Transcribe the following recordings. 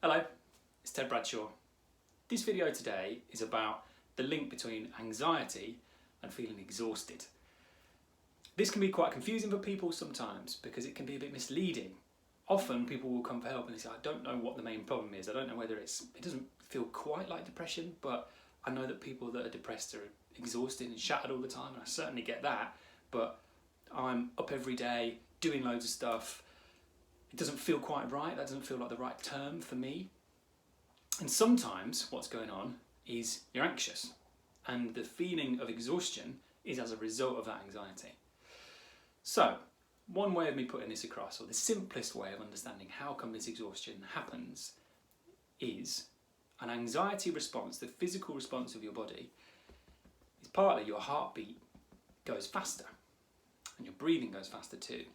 Hello, it's Ted Bradshaw. This video today is about the link between anxiety and feeling exhausted. This can be quite confusing for people sometimes because it can be a bit misleading. Often people will come for help and they say, I don't know what the main problem is. I don't know whether it doesn't feel quite like depression, but I know that people that are depressed are exhausted and shattered all the time, and I certainly get that, but I'm up every day doing loads of stuff. It doesn't feel quite right. That doesn't feel like the right term for me. And sometimes what's going on is you're anxious, and the feeling of exhaustion is as a result of that anxiety. So one way of me putting this across, or the simplest way of understanding how come this exhaustion happens, is an anxiety response, the physical response of your body, is partly your heartbeat goes faster and your breathing goes faster too.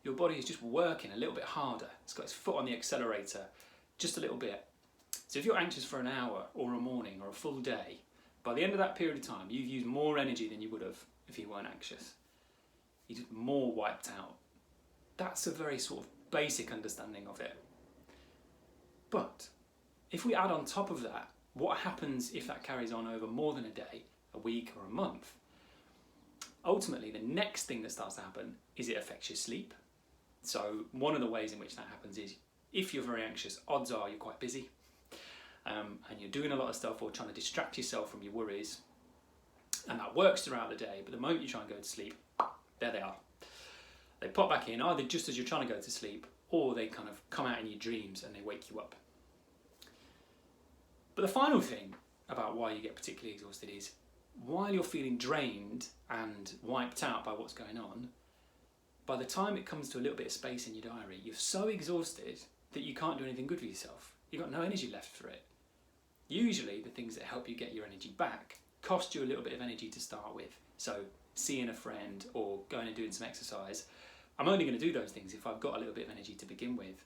Your body is just working a little bit harder. It's got its foot on the accelerator just a little bit. So if you're anxious for an hour or a morning or a full day, by the end of that period of time, you've used more energy than you would have if you weren't anxious. You're just more wiped out. That's a very sort of basic understanding of it. But if we add on top of that, what happens if that carries on over more than a day, a week or a month? Ultimately, the next thing that starts to happen is it affects your sleep. So one of the ways in which that happens is if you're very anxious, odds are you're quite busy and you're doing a lot of stuff or trying to distract yourself from your worries, and that works throughout the day, but the moment you try and go to sleep, there they are. They pop back in either just as you're trying to go to sleep, or they kind of come out in your dreams and they wake you up. But the final thing about why you get particularly exhausted is while you're feeling drained and wiped out by what's going on, by the time it comes to a little bit of space in your diary, you're so exhausted that you can't do anything good for yourself. You've got no energy left for it. Usually the things that help you get your energy back cost you a little bit of energy to start with. So seeing a friend or going and doing some exercise, I'm only going to do those things if I've got a little bit of energy to begin with.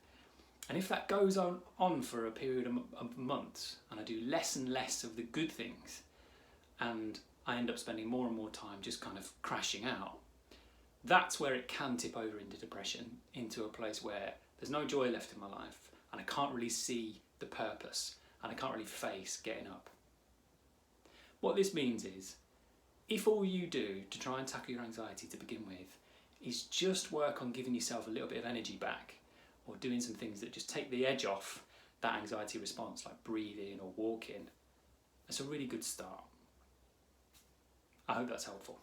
And if that goes on for a period of months and I do less and less of the good things and I end up spending more and more time just kind of crashing out, that's where it can tip over into depression, into a place where there's no joy left in my life and I can't really see the purpose and I can't really face getting up. What this means is, if all you do to try and tackle your anxiety to begin with is just work on giving yourself a little bit of energy back, or doing some things that just take the edge off that anxiety response, like breathing or walking, that's a really good start. I hope that's helpful.